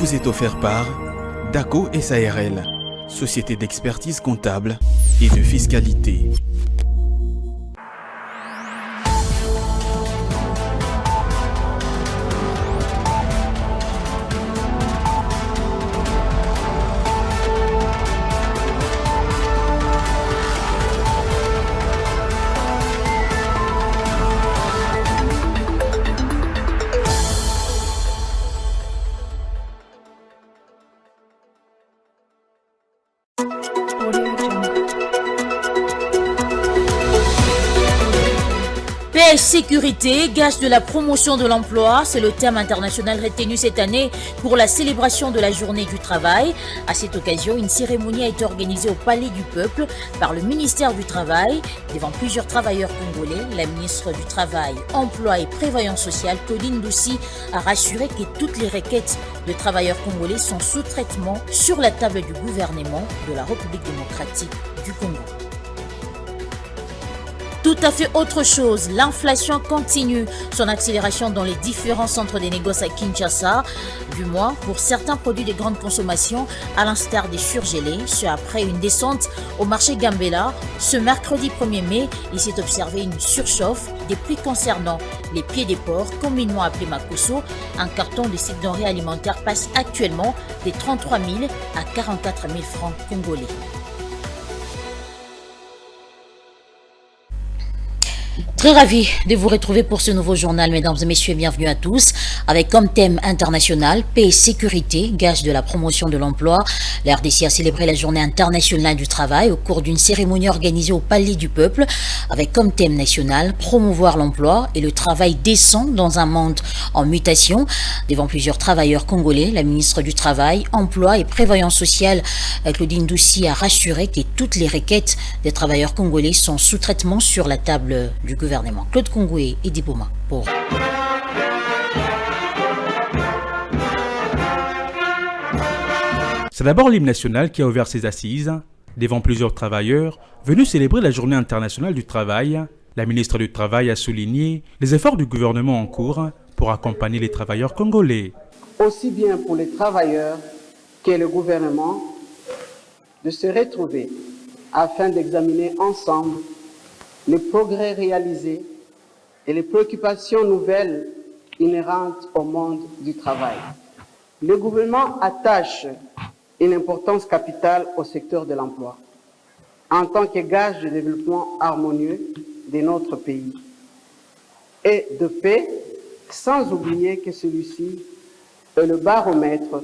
vous est offert par DACO SARL, société d'expertise comptable et de fiscalité. Paix et sécurité, gage de la promotion de l'emploi, c'est le thème international retenu cette année pour la célébration de la journée du travail. À cette occasion, une cérémonie a été organisée au Palais du Peuple par le ministère du Travail. Devant plusieurs travailleurs congolais, la ministre du Travail, Emploi et Prévoyance sociale, Claudine Ndoussi, a rassuré que toutes les requêtes de travailleurs congolais sont sous traitement sur la table du gouvernement de la République démocratique du Congo. Tout à fait autre chose, l'inflation continue son accélération dans les différents centres de négoce à Kinshasa, du moins pour certains produits de grande consommation, à l'instar des surgelés. Ce après une descente au marché Gambela. Ce mercredi 1er mai, il s'est observé une surchauffe des prix concernant les pieds des porcs, communément appelés makosso. Un carton de cette denrée alimentaire passe actuellement des 33 000 à 44 000 francs congolais. Très ravi de vous retrouver pour ce nouveau journal, mesdames et messieurs, bienvenue à tous. Avec comme thème international, paix et sécurité, gage de la promotion de l'emploi. La RDC a célébré la journée internationale du travail au cours d'une cérémonie organisée au Palais du Peuple, avec comme thème national, promouvoir l'emploi et le travail décent dans un monde en mutation. Devant plusieurs travailleurs congolais, la ministre du Travail, Emploi et Prévoyance sociale, Claudine Ndoussi, a rassuré que toutes les requêtes des travailleurs congolais sont sous traitement sur la table du gouvernement. Claude Kongoué et Diboma pour... C'est d'abord l'hymne national qui a ouvert ses assises. Devant plusieurs travailleurs venus célébrer la journée internationale du travail, la ministre du Travail a souligné les efforts du gouvernement en cours pour accompagner les travailleurs congolais. Aussi bien pour les travailleurs que le gouvernement de se retrouver afin d'examiner ensemble les progrès réalisés et les préoccupations nouvelles inhérentes au monde du travail. Le gouvernement attache une importance capitale au secteur de l'emploi, en tant que gage de développement harmonieux de notre pays et de paix, sans oublier que celui-ci est le baromètre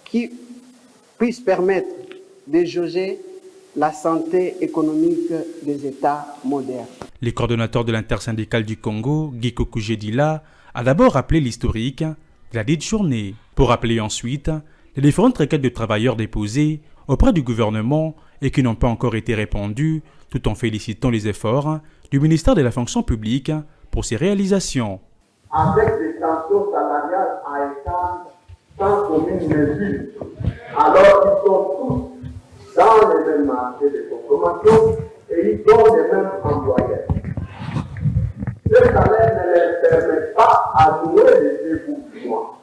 qui puisse permettre de jauger la santé économique des États modernes. Le coordonnateur de l'intersyndicale du Congo, Guy Kokoujé-Dila, a d'abord rappelé l'historique de la dite journée, pour rappeler ensuite les différentes requêtes de travailleurs déposées auprès du gouvernement et qui n'ont pas encore été répondues, tout en félicitant les efforts du ministère de la fonction publique pour ses réalisations. Avec des tensions salariales à étendre sans commune mesure, alors qu'ils sont tous dans les mêmes marchés de consommation et ils ont les mêmes employeurs. Ce salaire ne leur permet pas à jouer les déboutsements,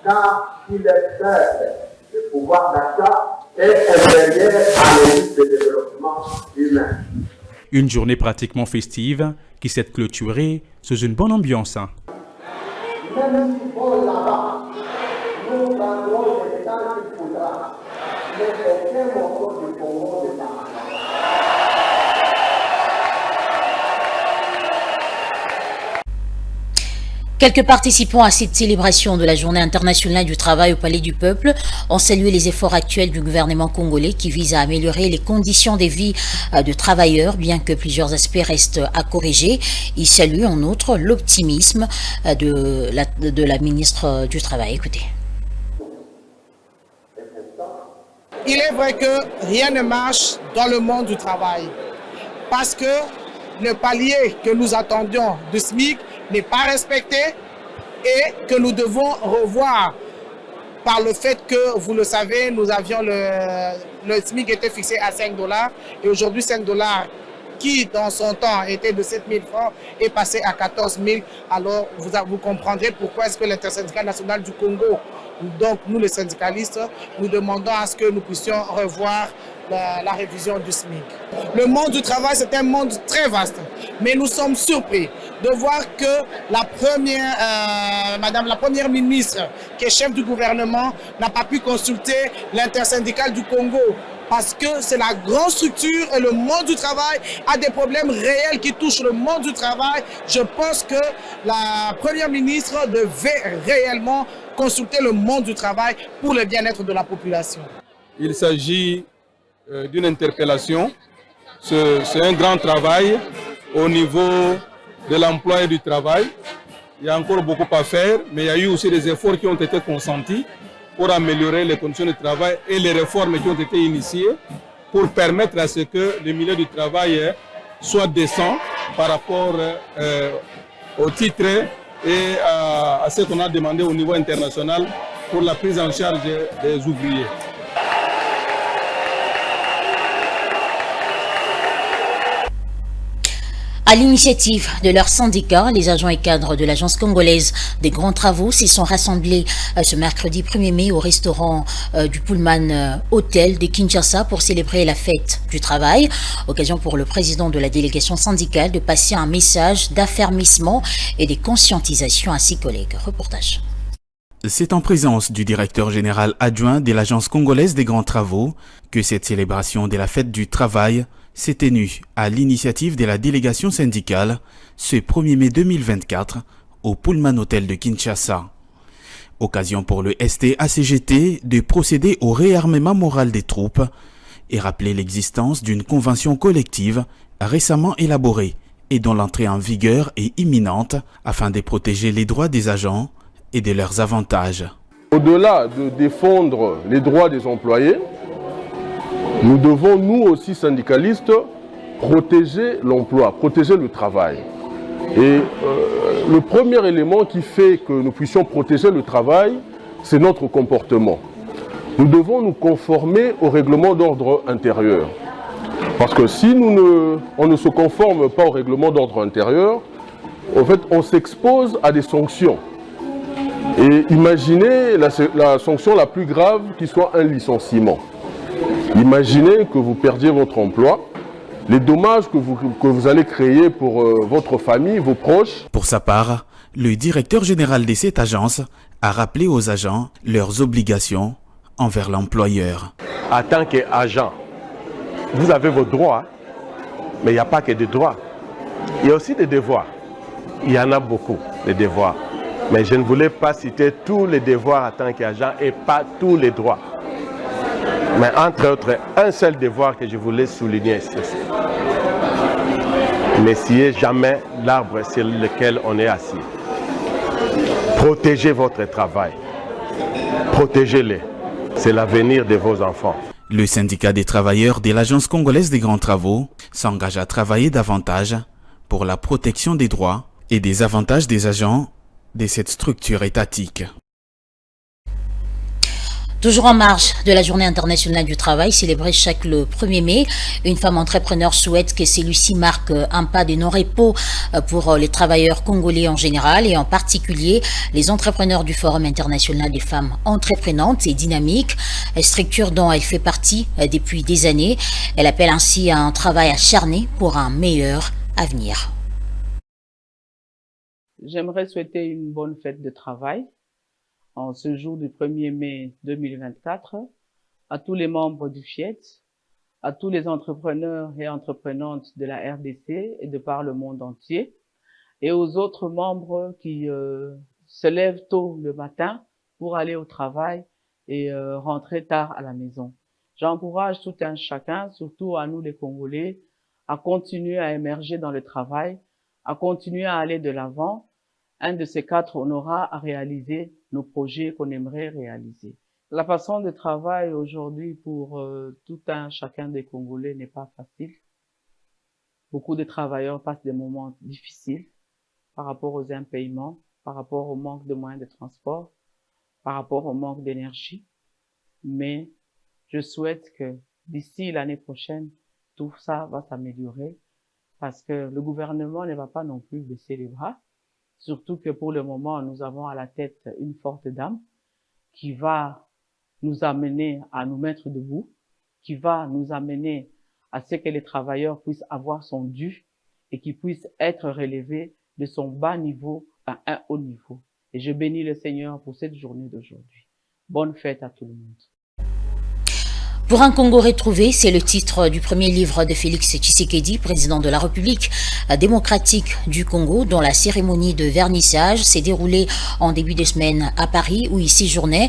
car il est faible, le pouvoir d'achat est inférieur à l'indice de développement humain. Une journée pratiquement festive qui s'est clôturée sous une bonne ambiance. Même si bon là-bas, nous prendrons le temps qu'il faudra. Quelques participants à cette célébration de la Journée internationale du travail au Palais du Peuple ont salué les efforts actuels du gouvernement congolais qui visent à améliorer les conditions de vie de travailleurs, bien que plusieurs aspects restent à corriger. Ils saluent en outre l'optimisme de la ministre du Travail. Écoutez. Il est vrai que rien ne marche dans le monde du travail parce que le palier que nous attendions du SMIC n'est pas respecté et que nous devons revoir par le fait que, vous le savez, nous avions le SMIC était fixé à $5 et aujourd'hui $5 qui dans son temps était de 7 000 francs est passé à 14 000. Alors vous comprendrez pourquoi est-ce que l'intersyndicale nationale du Congo Donc nous les syndicalistes, nous demandons à ce que nous puissions revoir la révision du SMIC. Le monde du travail, c'est un monde très vaste, mais nous sommes surpris de voir que Madame la Première ministre, qui est chef du gouvernement, n'a pas pu consulter l'intersyndicale du Congo, parce que c'est la grande structure et le monde du travail a des problèmes réels qui touchent le monde du travail. Je pense que la Première ministre devait réellement consulter le monde du travail pour le bien-être de la population. Il s'agit d'une interpellation. C'est un grand travail au niveau de l'emploi et du travail. Il y a encore beaucoup à faire, mais il y a eu aussi des efforts qui ont été consentis pour améliorer les conditions de travail et les réformes qui ont été initiées pour permettre à ce que le milieu du travail soit décent par rapport au titre et à ce qu'on a demandé au niveau international pour la prise en charge des ouvriers. À l'initiative de leur syndicat, les agents et cadres de l'Agence congolaise des grands travaux s'y sont rassemblés ce mercredi 1er mai au restaurant du Pullman Hotel de Kinshasa pour célébrer la fête du travail. Occasion pour le président de la délégation syndicale de passer un message d'affermissement et de conscientisation à ses collègues. Reportage. C'est en présence du directeur général adjoint de l'Agence congolaise des grands travaux que cette célébration de la fête du travail s'est tenue à l'initiative de la délégation syndicale ce 1er mai 2024 au Pullman Hotel de Kinshasa. Occasion pour le ST-ACGT de procéder au réarmement moral des troupes et rappeler l'existence d'une convention collective récemment élaborée et dont l'entrée en vigueur est imminente afin de protéger les droits des agents et de leurs avantages. Au-delà de défendre les droits des employés, nous devons, nous aussi syndicalistes, protéger l'emploi, protéger le travail. Et le premier élément qui fait que nous puissions protéger le travail, c'est notre comportement. Nous devons nous conformer au règlement d'ordre intérieur. Parce que si on ne se conforme pas au règlement d'ordre intérieur, en fait, on s'expose à des sanctions. Et imaginez la sanction la plus grave qui soit un licenciement. Imaginez que vous perdiez votre emploi, les dommages que vous allez créer pour votre famille, vos proches. Pour sa part, le directeur général de cette agence a rappelé aux agents leurs obligations envers l'employeur. En tant qu'agent, vous avez vos droits, mais il n'y a pas que des droits. Il y a aussi des devoirs. Il y en a beaucoup, des devoirs. Mais je ne voulais pas citer tous les devoirs en tant qu'agent et pas tous les droits. Mais entre autres, un seul devoir que je voulais souligner, c'est ça. Ne sciez jamais l'arbre sur lequel on est assis. Protégez votre travail. Protégez-le. C'est l'avenir de vos enfants. Le syndicat des travailleurs de l'Agence congolaise des grands travaux s'engage à travailler davantage pour la protection des droits et des avantages des agents de cette structure étatique. Toujours en marge de la Journée internationale du travail célébrée chaque le 1er mai, une femme entrepreneur souhaite que celui-ci marque un pas de non-repos pour les travailleurs congolais en général et en particulier les entrepreneurs du Forum international des femmes entreprenantes et dynamiques, structure dont elle fait partie depuis des années. Elle appelle ainsi à un travail acharné pour un meilleur avenir. J'aimerais souhaiter une bonne fête de travail en ce jour du 1er mai 2024 à tous les membres du FIET, à tous les entrepreneurs et entreprenantes de la RDC et de par le monde entier, et aux autres membres qui se lèvent tôt le matin pour aller au travail et rentrer tard à la maison. J'encourage tout un chacun, surtout à nous les Congolais, à continuer à émerger dans le travail, à continuer à aller de l'avant. Un de ces quatre, on aura à réaliser nos projets qu'on aimerait réaliser. La façon de travail aujourd'hui pour tout un chacun des Congolais n'est pas facile. Beaucoup de travailleurs passent des moments difficiles par rapport aux impayements, par rapport au manque de moyens de transport, par rapport au manque d'énergie. Mais je souhaite que d'ici l'année prochaine, tout ça va s'améliorer parce que le gouvernement ne va pas non plus baisser les bras. Surtout que pour le moment, nous avons à la tête une forte dame qui va nous amener à nous mettre debout, qui va nous amener à ce que les travailleurs puissent avoir son dû et qu'ils puissent être relevés de son bas niveau à un haut niveau. Et je bénis le Seigneur pour cette journée d'aujourd'hui. Bonne fête à tout le monde. Pour un Congo retrouvé, c'est le titre du premier livre de Félix Tshisekedi, président de la République démocratique du Congo, dont la cérémonie de vernissage s'est déroulée en début de semaine à Paris, où il séjournait.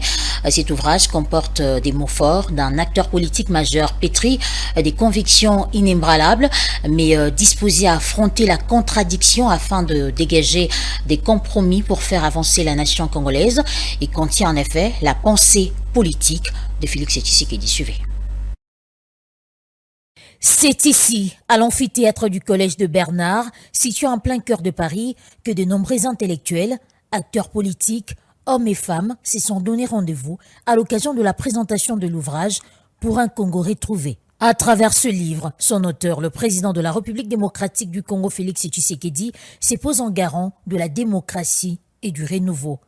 Cet ouvrage comporte des mots forts d'un acteur politique majeur pétri des convictions inébranlables, mais disposé à affronter la contradiction afin de dégager des compromis pour faire avancer la nation congolaise. Il contient en effet la pensée politique de Félix Tshisekedi. Suivez. C'est ici, à l'amphithéâtre du Collège de Bernard, situé en plein cœur de Paris, que de nombreux intellectuels, acteurs politiques, hommes et femmes se sont donné rendez-vous à l'occasion de la présentation de l'ouvrage « Pour un Congo retrouvé ». À travers ce livre, son auteur, le président de la République démocratique du Congo, Félix Tshisekedi, se pose en garant de la démocratie et du renouveau.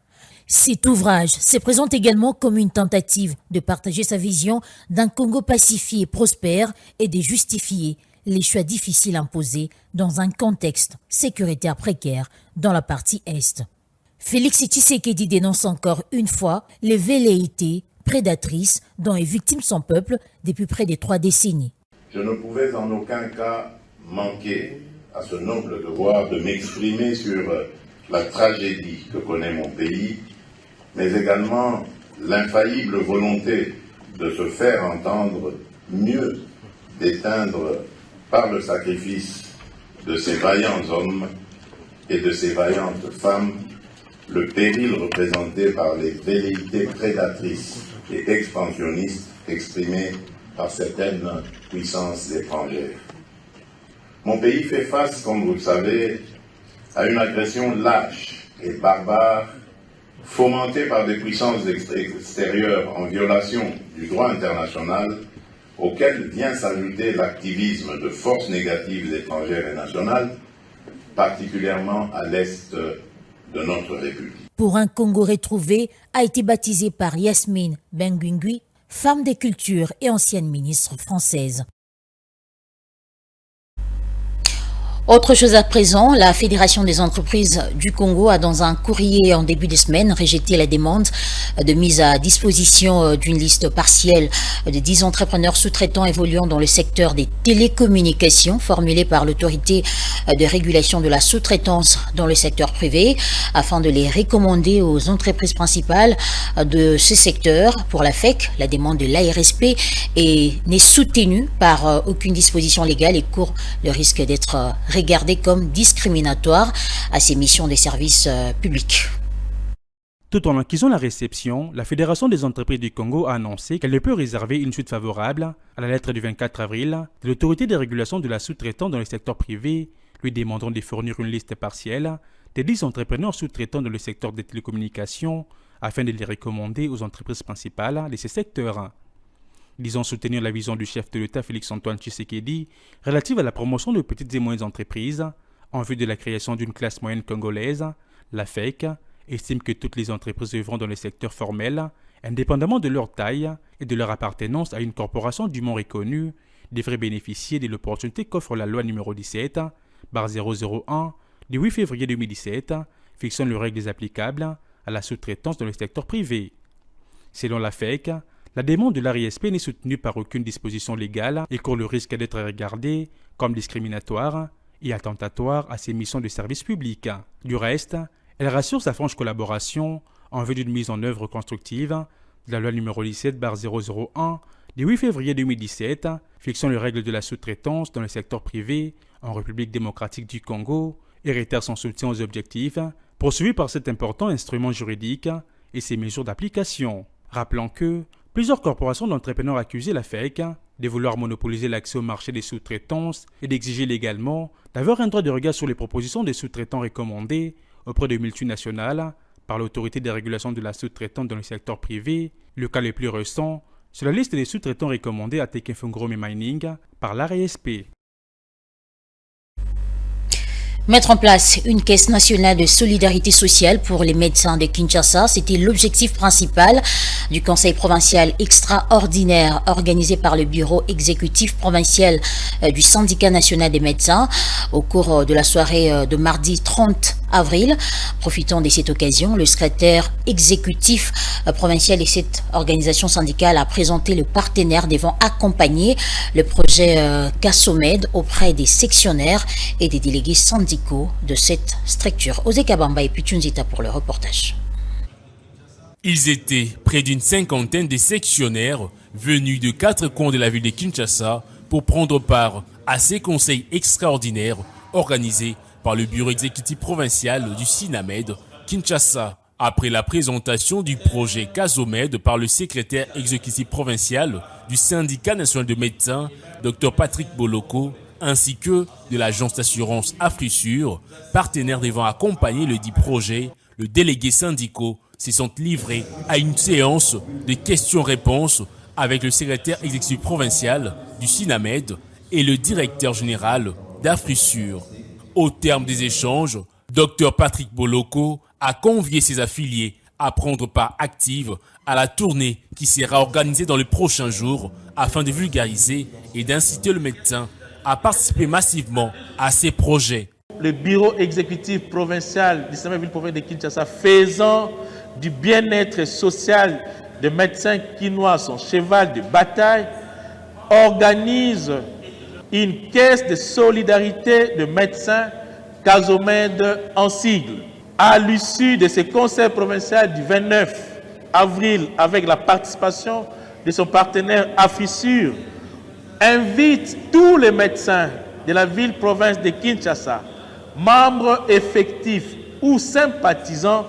Cet ouvrage se présente également comme une tentative de partager sa vision d'un Congo pacifié et prospère et de justifier les choix difficiles imposés dans un contexte sécuritaire précaire dans la partie Est. Félix Tshisekedi dénonce encore une fois les velléités prédatrices dont est victime son peuple depuis près de 3 décennies. Je ne pouvais en aucun cas manquer à ce noble devoir de m'exprimer sur la tragédie que connaît mon pays, mais également l'infaillible volonté de se faire entendre mieux, d'éteindre par le sacrifice de ces vaillants hommes et de ces vaillantes femmes le péril représenté par les velléités prédatrices et expansionnistes exprimées par certaines puissances étrangères. Mon pays fait face, comme vous le savez, à une agression lâche et barbare fomentée par des puissances extérieures en violation du droit international, auquel vient s'ajouter l'activisme de forces négatives étrangères et nationales, particulièrement à l'est de notre République. Pour un Congo retrouvé a été baptisé par Yasmine Benguingui, femme des cultures et ancienne ministre française. Autre chose à présent, la Fédération des entreprises du Congo a dans un courrier en début de semaine rejeté la demande de mise à disposition d'une liste partielle de 10 entrepreneurs sous-traitants évoluant dans le secteur des télécommunications formulée par l'autorité de régulation de la sous-traitance dans le secteur privé afin de les recommander aux entreprises principales de ce secteur. Pour la FEC, la demande de l'ARSP n'est soutenue par aucune disposition légale et court le risque d'être regardée comme discriminatoire à ses missions des services publics. Tout en acquisant la réception, la Fédération des entreprises du Congo a annoncé qu'elle ne peut réserver une suite favorable à la lettre du 24 avril de l'autorité de régulation de la sous-traitance dans le secteur privé, lui demandant de fournir une liste partielle des 10 entrepreneurs sous-traitants dans le secteur des télécommunications afin de les recommander aux entreprises principales de ces secteurs. Disons soutenir la vision du chef de l'État Félix-Antoine Tshisekedi relative à la promotion de petites et moyennes entreprises en vue de la création d'une classe moyenne congolaise, la FEC estime que toutes les entreprises œuvrant dans le secteur formel, indépendamment de leur taille et de leur appartenance à une corporation dûment reconnue, devraient bénéficier de l'opportunité qu'offre la loi numéro 17/001 du 8 février 2017 fixant les règles applicables à la sous-traitance dans le secteur privé. Selon la FEC, la demande de l'ARSP n'est soutenue par aucune disposition légale et court le risque d'être regardée comme discriminatoire et attentatoire à ses missions de service public. Du reste, elle rassure sa franche collaboration en vue d'une mise en œuvre constructive de la loi numéro 17/001 du 8 février 2017 fixant les règles de la sous-traitance dans le secteur privé en République démocratique du Congo et réitère son soutien aux objectifs poursuivis par cet important instrument juridique et ses mesures d'application. Rappelant que plusieurs corporations d'entrepreneurs accusaient la FEC de vouloir monopoliser l'accès au marché des sous-traitances et d'exiger légalement d'avoir un droit de regard sur les propositions des sous-traitants recommandés auprès de multinationales par l'autorité de régulation de la sous-traitance dans le secteur privé. Le cas le plus récent, c'est la liste des sous-traitants recommandés à Tekenfungrom et Mining par l'ARSP. Mettre en place une caisse nationale de solidarité sociale pour les médecins de Kinshasa, c'était l'objectif principal du conseil provincial extraordinaire organisé par le bureau exécutif provincial du syndicat national des médecins au cours de la soirée de mardi 30 avril. Profitant de cette occasion, le secrétaire exécutif provincial de cette organisation syndicale a présenté le partenaire devant accompagner le projet CASOMED auprès des sectionnaires et des délégués syndicaux de cette structure. Osé Kabamba et Pichunzita pour le reportage. Ils étaient près d'une cinquantaine de sectionnaires venus de 4 coins de la ville de Kinshasa pour prendre part à ces conseils extraordinaires organisés par le bureau exécutif provincial du SINAMED Kinshasa. Après la présentation du projet CASOMED par le secrétaire exécutif provincial du syndicat national de médecins, Dr Patrick Boloko, ainsi que de l'agence d'assurance Afrissure, partenaire devant accompagner le dit projet, le délégué syndicaux se sont livrés à une séance de questions-réponses avec le secrétaire exécutif provincial du SINAMED et le directeur général d'Afrissure. Au terme des échanges, Dr Patrick Boloko a convié ses affiliés à prendre part active à la tournée qui sera organisée dans les prochains jours afin de vulgariser et d'inciter le médecin à participer massivement à ces projets. Le bureau exécutif provincial du Syndicat provincial de Kinshasa, faisant du bien-être social des médecins quinois son cheval de bataille, organise une caisse de solidarité de médecins CASOMED en sigle. À l'issue de ce conseil provincial du 29 avril, avec la participation de son partenaire Afrissure, invite tous les médecins de la ville-province de Kinshasa, membres effectifs ou sympathisants,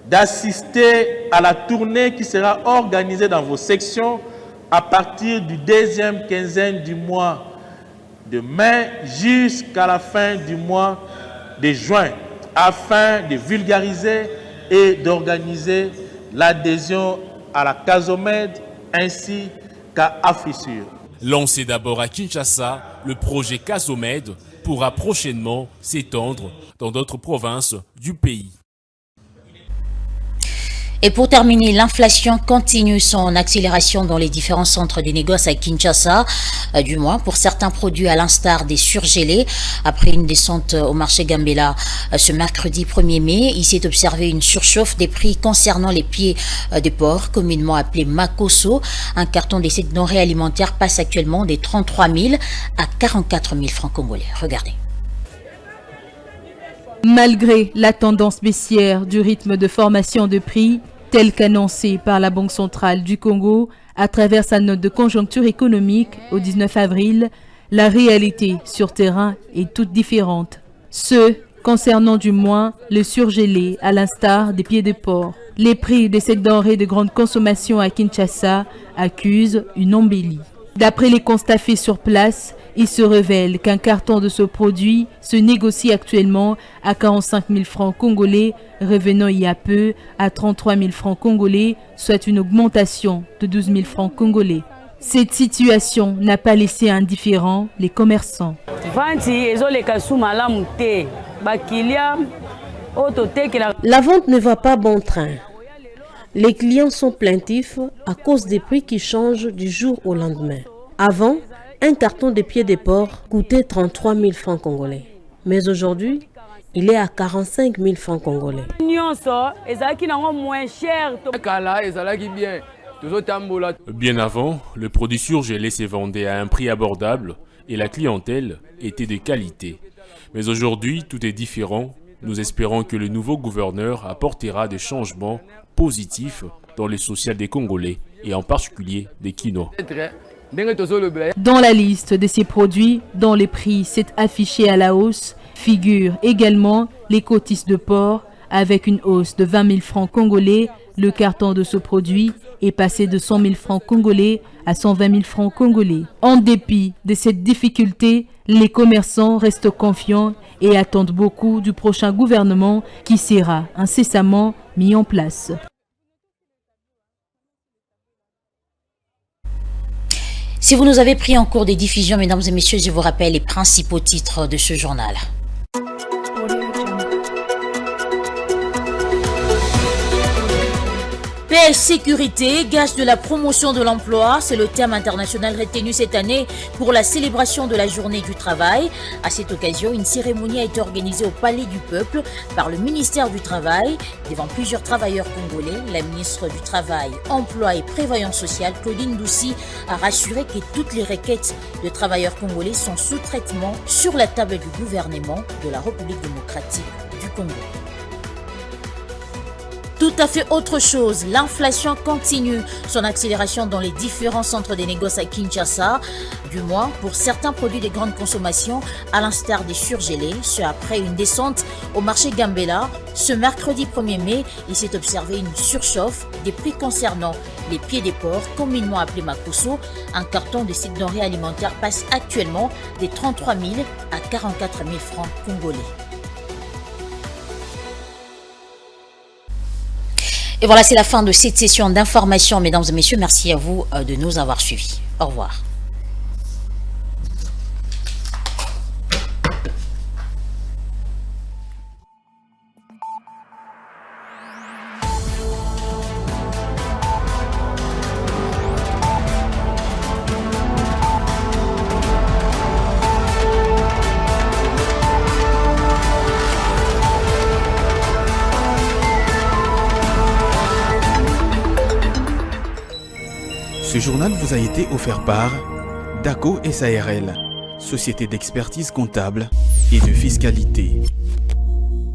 d'assister à la tournée qui sera organisée dans vos sections à partir du deuxième quinzaine du mois de mai jusqu'à la fin du mois de juin, afin de vulgariser et d'organiser l'adhésion à la CASOMED ainsi qu'à Afrissure. Lancé d'abord à Kinshasa, le projet CASOMED pourra prochainement s'étendre dans d'autres provinces du pays. Et pour terminer, l'inflation continue son accélération dans les différents centres de négoce à Kinshasa, du moins pour certains produits à l'instar des surgelés. Après une descente au marché Gambela ce mercredi 1er mai, il s'est observé une surchauffe des prix concernant les pieds de porc, communément appelés makoso. Un carton de cette denrée alimentaire passe actuellement des 33 000 à 44 000 francs congolais. Regardez. Malgré la tendance baissière du rythme de formation de prix, tel qu'annoncé par la Banque centrale du Congo à travers sa note de conjoncture économique au 19 avril, la réalité sur terrain est toute différente. Ce concernant du moins le surgelé à l'instar des pieds de porc. Les prix de cette denrée de grande consommation à Kinshasa accusent une embellie. D'après les constats faits sur place, il se révèle qu'un carton de ce produit se négocie actuellement à 45 000 francs congolais, revenant il y a peu à 33 000 francs congolais, soit une augmentation de 12 000 francs congolais. Cette situation n'a pas laissé indifférents les commerçants. La vente ne va pas bon train. Les clients sont plaintifs à cause des prix qui changent du jour au lendemain. Avant, un carton de pieds de porc coûtait 33 000 francs congolais. Mais aujourd'hui, il est à 45 000 francs congolais. Bien avant, le produit surgelé se vendait à un prix abordable et la clientèle était de qualité. Mais aujourd'hui, tout est différent. Nous espérons que le nouveau gouverneur apportera des changements positifs dans le social des Congolais et en particulier des Quinois. Dans la liste de ces produits dont les prix s'est affiché à la hausse, figurent également les côtisses de porc avec une hausse de 20 000 francs congolais. Le carton de ce produit est passé de 100 000 francs congolais à 120 000 francs congolais. En dépit de cette difficulté, les commerçants restent confiants et attendent beaucoup du prochain gouvernement qui sera incessamment mis en place. Si vous nous avez pris en cours des diffusions, mesdames et messieurs, je vous rappelle les principaux titres de ce journal. Paix et sécurité, gage de la promotion de l'emploi, c'est le thème international retenu cette année pour la célébration de la journée du travail. À cette occasion, une cérémonie a été organisée au Palais du Peuple par le ministère du Travail. Devant plusieurs travailleurs congolais, la ministre du Travail, Emploi et Prévoyance sociale, Claudine Doucy, a rassuré que toutes les requêtes de travailleurs congolais sont sous traitement sur la table du gouvernement de la République démocratique du Congo. Tout à fait autre chose, l'inflation continue son accélération dans les différents centres des négoces à Kinshasa, du moins pour certains produits de grande consommation, à l'instar des surgelés, ce après une descente au marché Gambela. Ce mercredi 1er mai, il s'est observé une surchauffe des prix concernant les pieds des porcs, communément appelés makosso. Un carton de cette denrée alimentaire passe actuellement des 33 000 à 44 000 francs congolais. Et voilà, c'est la fin de cette session d'information, mesdames et messieurs. Merci à vous de nous avoir suivis. Au revoir. Ce journal vous a été offert par DACO SARL, société d'expertise comptable et de fiscalité.